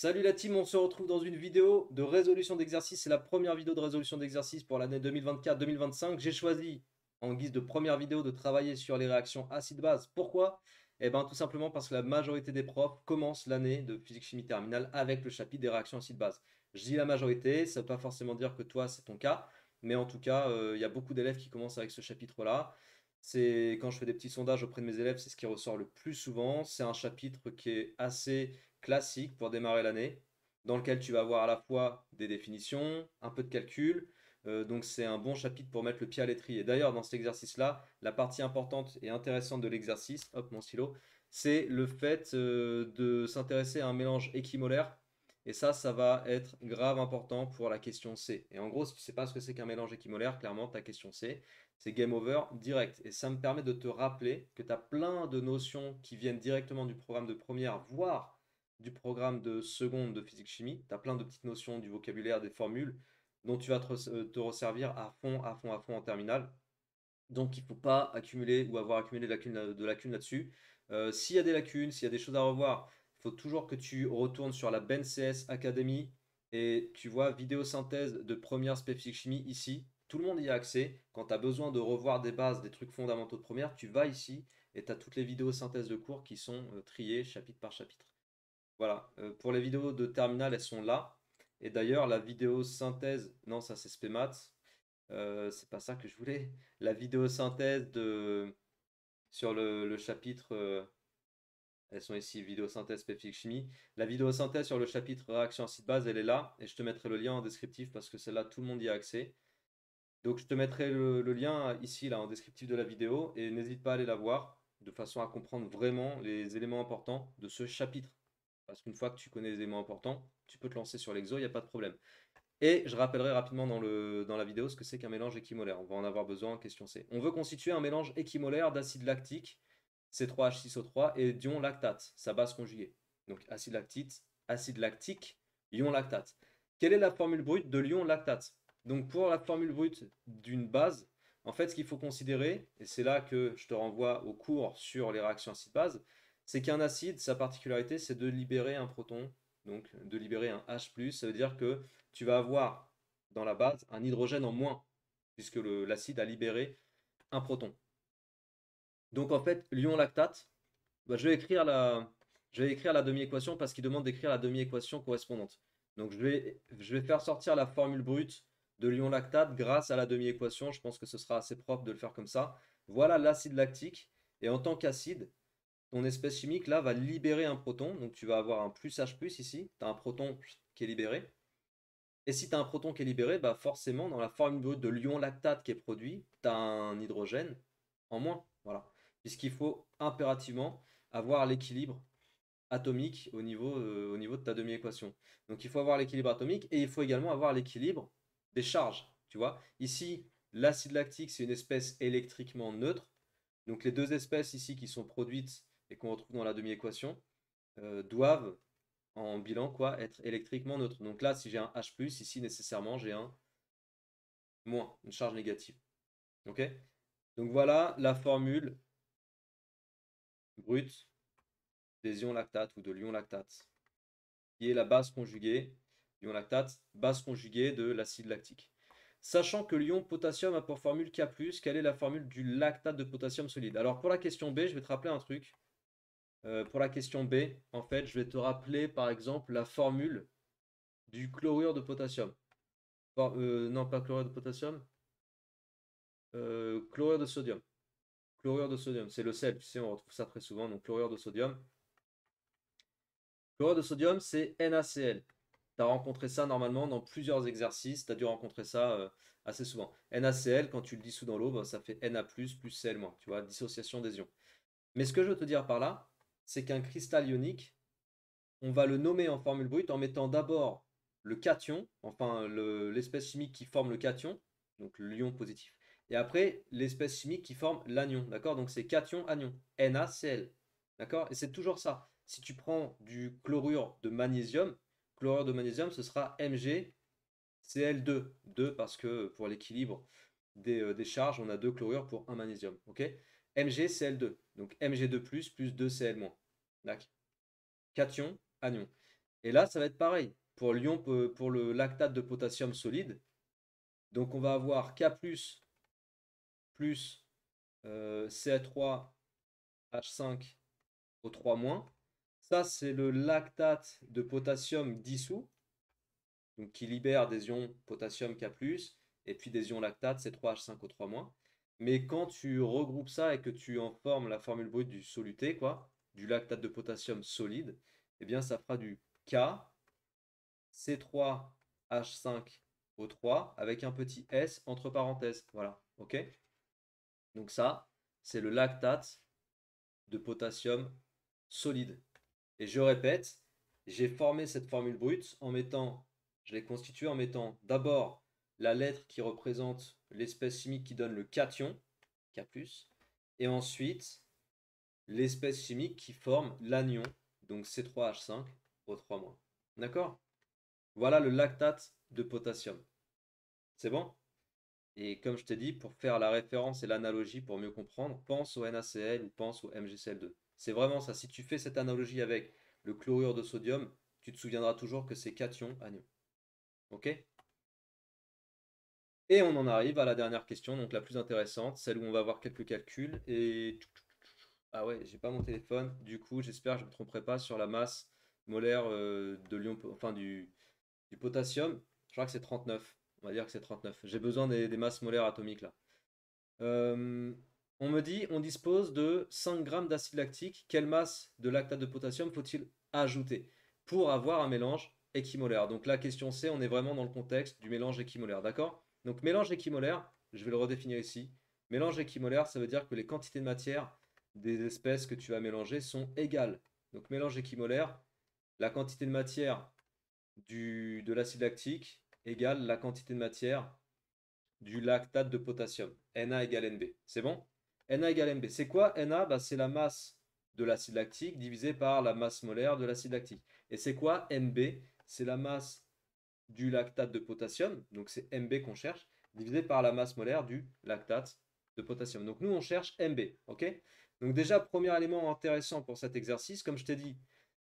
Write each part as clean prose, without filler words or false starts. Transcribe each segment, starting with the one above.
Salut la team, on se retrouve dans une vidéo de résolution d'exercice. C'est la première vidéo de résolution d'exercice pour l'année 2024-2025. J'ai choisi, en guise de première vidéo, de travailler sur les réactions acide-base. Pourquoi? Eh bien, tout simplement parce que la majorité des profs commencent l'année de physique-chimie terminale avec le chapitre des réactions acide-base. Je dis la majorité, ça ne veut pas forcément dire que toi, c'est ton cas, mais en tout cas, il y a beaucoup d'élèves qui commencent avec ce chapitre-là. C'est quand je fais des petits sondages auprès de mes élèves, c'est ce qui ressort le plus souvent. C'est un chapitre qui est assez classique pour démarrer l'année, dans lequel tu vas avoir à la fois des définitions, un peu de calcul. Donc c'est un bon chapitre pour mettre le pied à l'étrier. D'ailleurs, dans cet exercice-là, la partie importante et intéressante de l'exercice, hop mon stylo, c'est le fait de s'intéresser à un mélange équimolaire. Et ça va être grave important pour la question C. Et en gros, si tu ne sais pas ce que c'est qu'un mélange équimolaire, clairement, ta question C, c'est game over direct. Et ça me permet de te rappeler que tu as plein de notions qui viennent directement du programme de première, voire du programme de seconde de physique-chimie. Tu as plein de petites notions du vocabulaire, des formules dont tu vas te resservir à fond, à fond, à fond en terminale. Donc il ne faut pas accumuler ou avoir accumulé de lacunes là-dessus. S'il y a des lacunes, s'il y a des choses à revoir, il faut toujours que tu retournes sur la BNCS Academy et tu vois vidéo synthèse de première spé physique chimie ici. Tout le monde y a accès. Quand tu as besoin de revoir des bases, des trucs fondamentaux de première, tu vas ici et tu as toutes les vidéos synthèse de cours qui sont triées chapitre par chapitre. Voilà, pour les vidéos de terminale, elles sont là. Et d'ailleurs, la vidéo synthèse, non, ça c'est Spémat. C'est pas ça que je voulais. La vidéo synthèse sur le chapitre, elles sont ici, vidéo synthèse physique chimie. La vidéo synthèse sur le chapitre réaction acide base, elle est là. Et je te mettrai le lien en descriptif parce que celle-là, tout le monde y a accès. Donc je te mettrai le lien ici, là, en descriptif de la vidéo. Et n'hésite pas à aller la voir de façon à comprendre vraiment les éléments importants de ce chapitre. Parce qu'une fois que tu connais les éléments importants, tu peux te lancer sur l'exo, il n'y a pas de problème. Et je rappellerai rapidement dans la vidéo ce que c'est qu'un mélange équimolaire. On va en avoir besoin en question C. On veut constituer un mélange équimolaire d'acide lactique, C3H6O3, et d'ion lactate, sa base conjuguée. Donc acide lactique, ion lactate. Quelle est la formule brute de l'ion lactate? Donc pour la formule brute d'une base, en fait ce qu'il faut considérer, et c'est là que je te renvoie au cours sur les réactions acide-base, c'est qu'un acide, sa particularité, c'est de libérer un proton, donc de libérer un H+, ça veut dire que tu vas avoir dans la base un hydrogène en moins, puisque l'acide a libéré un proton. Donc en fait, l'ion lactate, bah, je vais écrire la demi-équation parce qu'il demande d'écrire la demi-équation correspondante. Donc je vais faire sortir la formule brute de l'ion lactate grâce à la demi-équation. Je pense que ce sera assez propre de le faire comme ça. Voilà l'acide lactique. Et en tant qu'acide, ton espèce chimique là va libérer un proton. Donc tu vas avoir un plus H+ ici. Tu as un proton qui est libéré. Et si tu as un proton qui est libéré, bah forcément, dans la formule brute de l'ion lactate qui est produit, tu as un hydrogène en moins. Voilà. Puisqu'il faut impérativement avoir l'équilibre atomique au niveau de ta demi-équation. Donc il faut avoir l'équilibre atomique et il faut également avoir l'équilibre des charges. Tu vois, ici, l'acide lactique, c'est une espèce électriquement neutre. Donc les deux espèces ici qui sont produites et qu'on retrouve dans la demi-équation doivent en bilan quoi, être électriquement neutre. Donc là, si j'ai un H+, ici nécessairement j'ai un moins, une charge négative. Ok? Donc voilà la formule brute des ions lactate ou de l'ion lactate, qui est la base conjuguée, ion lactate, base conjuguée de l'acide lactique. Sachant que l'ion potassium a pour formule K+, quelle est la formule du lactate de potassium solide? Alors pour la question B, je vais te rappeler un truc. Pour la question B, en fait, je vais te rappeler par exemple la formule du chlorure de potassium. Non, pas chlorure de potassium, chlorure de sodium. Chlorure de sodium, c'est le sel, tu sais, on retrouve ça très souvent, donc chlorure de sodium. Chlorure de sodium, c'est NaCl. Tu as rencontré ça normalement dans plusieurs exercices, tu as dû rencontrer ça assez souvent. NaCl, quand tu le dissous dans l'eau, bah, ça fait Na+, plus Cl-, tu vois, dissociation des ions. Mais ce que je veux te dire par là, c'est qu'un cristal ionique, on va le nommer en formule brute en mettant d'abord le cation, enfin l'espèce chimique qui forme le cation, donc l'ion positif, et après l'espèce chimique qui forme l'anion, d'accord? Donc c'est cation, anion, NaCl, d'accord? Et c'est toujours ça. Si tu prends du chlorure de magnésium, ce sera MgCl2, 2 parce que pour l'équilibre des charges, on a deux chlorures pour un magnésium, ok? MgCl2, donc Mg2+, plus 2Cl-. D'accord? Cation, anion. Et là, ça va être pareil. Pour pour le lactate de potassium solide, donc on va avoir K+, plus Ca3H5O3-. Ça, c'est le lactate de potassium dissous, donc qui libère des ions potassium K+, et puis des ions lactate C3H5O3-. Mais quand tu regroupes ça et que tu en formes la formule brute du soluté, quoi, du lactate de potassium solide, eh bien ça fera du K C3H5O3 avec un petit S entre parenthèses. Voilà, ok? Donc ça, c'est le lactate de potassium solide. Et je répète, j'ai formé cette formule brute en mettant, je l'ai constituée en mettant d'abord la lettre qui représente l'espèce chimique qui donne le cation, K+, et ensuite l'espèce chimique qui forme l'anion, donc C3H5O3-. D'accord? Voilà le lactate de potassium. C'est bon? Et comme je t'ai dit, pour faire la référence et l'analogie pour mieux comprendre, pense au NaCl ou pense au MgCl2. C'est vraiment ça. Si tu fais cette analogie avec le chlorure de sodium, tu te souviendras toujours que c'est cation anion. Ok? Et on en arrive à la dernière question, donc la plus intéressante, celle où on va voir quelques calculs. Et ah ouais, j'ai pas mon téléphone. Du coup, j'espère que je ne me tromperai pas sur la masse molaire de l'ion, enfin du potassium. Je crois que c'est 39. On va dire que c'est 39. J'ai besoin des masses molaires atomiques là. Euh, on me dit, on dispose de 5 grammes d'acide lactique. Quelle masse de lactate de potassium faut-il ajouter pour avoir un mélange équimolaire? Donc la question C, on est vraiment dans le contexte du mélange équimolaire, d'accord? Donc mélange équimolaire, je vais le redéfinir ici. Mélange équimolaire, ça veut dire que les quantités de matière des espèces que tu vas mélanger sont égales. Donc mélange équimolaire, la quantité de matière de l'acide lactique égale la quantité de matière du lactate de potassium. Na égale Nb. C'est bon? Na égale Nb. C'est quoi Na? Bah, c'est la masse de l'acide lactique divisée par la masse molaire de l'acide lactique. Et c'est quoi Nb? C'est la masse du lactate de potassium, donc c'est Mb qu'on cherche, divisé par la masse molaire du lactate de potassium. Donc nous, on cherche Mb. Ok? Donc déjà, premier élément intéressant pour cet exercice, comme je t'ai dit,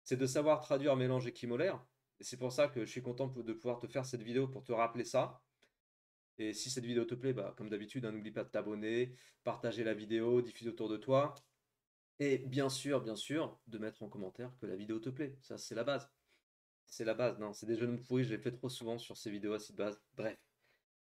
c'est de savoir traduire mélange équimolaire. Et c'est pour ça que je suis content de pouvoir te faire cette vidéo pour te rappeler ça. Et si cette vidéo te plaît, bah, comme d'habitude, hein, n'oublie pas de t'abonner, partager la vidéo, diffuser autour de toi. Et bien sûr, de mettre en commentaire que la vidéo te plaît. Ça, c'est la base. C'est la base. Non, c'est des jeux de mots pourris, je l'ai fait trop souvent sur ces vidéos à cette base. Bref.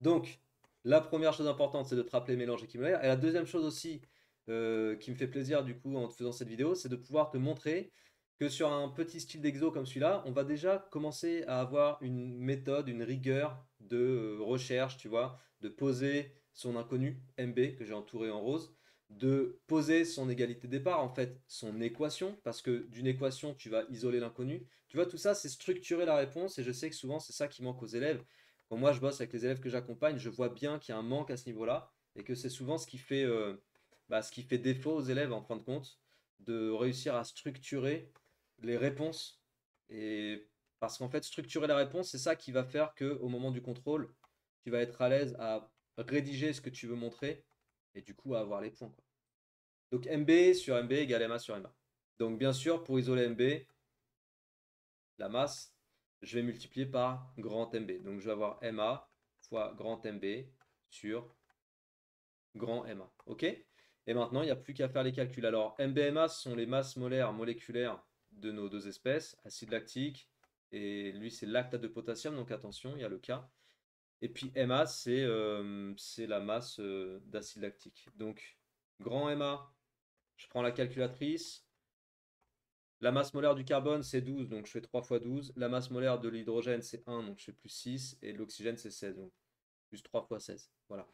Donc, la première chose importante, c'est de te rappeler mélange équimolaire. Et la deuxième chose aussi qui me fait plaisir du coup en te faisant cette vidéo, c'est de pouvoir te montrer que sur un petit style d'exo comme celui-là, on va déjà commencer à avoir une méthode, une rigueur de recherche, tu vois, de poser son inconnu, MB, que j'ai entouré en rose, de poser son égalité de départ, en fait, son équation, parce que d'une équation, tu vas isoler l'inconnu. Tu vois, tout ça, c'est structurer la réponse, et je sais que souvent, c'est ça qui manque aux élèves. Quand moi, je bosse avec les élèves que j'accompagne, je vois bien qu'il y a un manque à ce niveau-là, et que c'est souvent ce qui fait défaut aux élèves, en fin de compte, de réussir à structurer les réponses. Et parce qu'en fait, structurer la réponse, c'est ça qui va faire qu'au moment du contrôle, tu vas être à l'aise à rédiger ce que tu veux montrer et du coup à avoir les points, quoi. Donc MB sur MB égale MA sur MA. Donc bien sûr, pour isoler MB, la masse, je vais multiplier par grand MB. Donc je vais avoir MA fois grand MB sur grand MA. OK? Et maintenant, il n'y a plus qu'à faire les calculs. Alors, MBMA, ce sont les masses molaires moléculaires de nos deux espèces, acide lactique, et lui, c'est lactate de potassium, donc attention, il y a le K. Et puis MA, c'est la masse d'acide lactique. Donc, grand MA, je prends la calculatrice. La masse molaire du carbone, c'est 12, donc je fais 3 fois 12. La masse molaire de l'hydrogène, c'est 1, donc je fais plus 6. Et de l'oxygène, c'est 16, donc plus 3 fois 16. Voilà.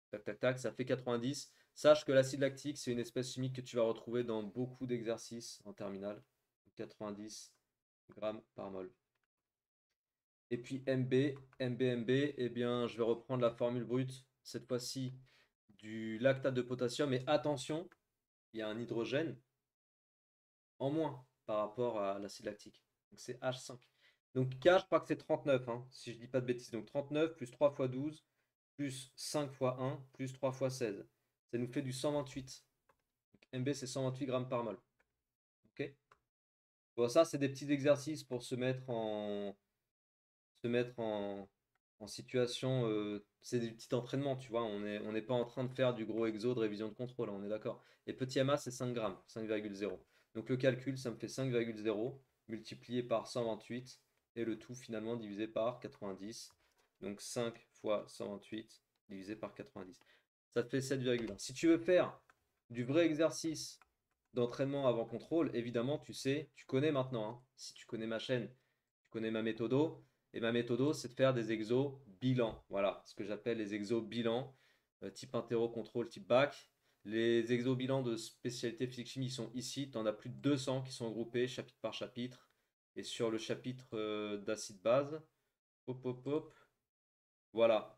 Tac, tac, tac, ça fait 90. Sache que l'acide lactique, c'est une espèce chimique que tu vas retrouver dans beaucoup d'exercices en terminale. 90 grammes par mol. Et puis MB, eh bien, je vais reprendre la formule brute, cette fois-ci, du lactate de potassium. Et attention, il y a un hydrogène en moins par rapport à l'acide lactique. Donc c'est H5. Donc K, je crois que c'est 39, hein, si je dis pas de bêtises. Donc 39 plus 3 fois 12 plus 5 fois 1 plus 3 fois 16. Ça nous fait du 128. Donc MB, c'est 128 grammes par mol. Ok? Bon, ça, c'est des petits exercices pour se mettre en situation. C'est des petits entraînements, tu vois. On n'est pas en train de faire du gros exo de révision de contrôle, hein, on est d'accord. Et petit MA, c'est 5 grammes, 5,0. Donc le calcul, ça me fait 5,0 multiplié par 128 et le tout finalement divisé par 90. Donc 5 fois 128 divisé par 90. Ça te fait 7,1. Si tu veux faire du vrai exercice d'entraînement avant contrôle, évidemment, tu sais, tu connais maintenant, hein. Si tu connais ma chaîne, tu connais ma méthodo. Et ma méthodo, c'est de faire des exos bilan. Voilà, ce que j'appelle les exos bilan, type interro, contrôle, type bac. Les exos bilan de spécialité physique-chimie sont ici. Tu en as plus de 200 qui sont groupés chapitre par chapitre. Et sur le chapitre d'acide base, hop, hop, hop, voilà,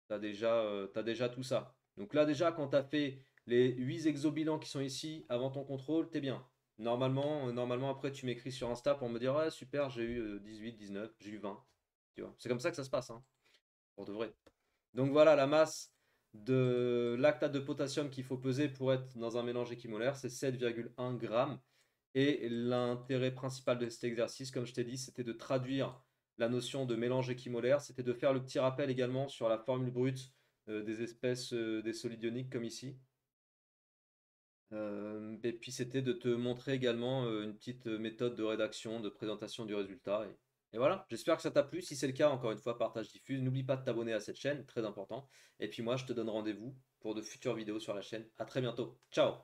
t'as déjà tout ça. Donc là, déjà, quand tu as fait les 8 exobilans qui sont ici avant ton contrôle, t'es bien. Normalement, après, tu m'écris sur Insta pour me dire, ouais, super, j'ai eu 18, 19, j'ai eu 20. Tu vois, c'est comme ça que ça se passe, hein, pour de vrai. Donc voilà, la masse de lactate de potassium qu'il faut peser pour être dans un mélange équimolaire, c'est 7,1 grammes. Et l'intérêt principal de cet exercice, comme je t'ai dit, c'était de traduire la notion de mélange équimolaire, c'était de faire le petit rappel également sur la formule brute des espèces des solides ioniques comme ici. Et puis c'était de te montrer également une petite méthode de rédaction, de présentation du résultat. Et voilà, j'espère que ça t'a plu. Si c'est le cas, encore une fois, partage, diffuse. N'oublie pas de t'abonner à cette chaîne, très important. Et puis moi, je te donne rendez-vous pour de futures vidéos sur la chaîne. À très bientôt. Ciao!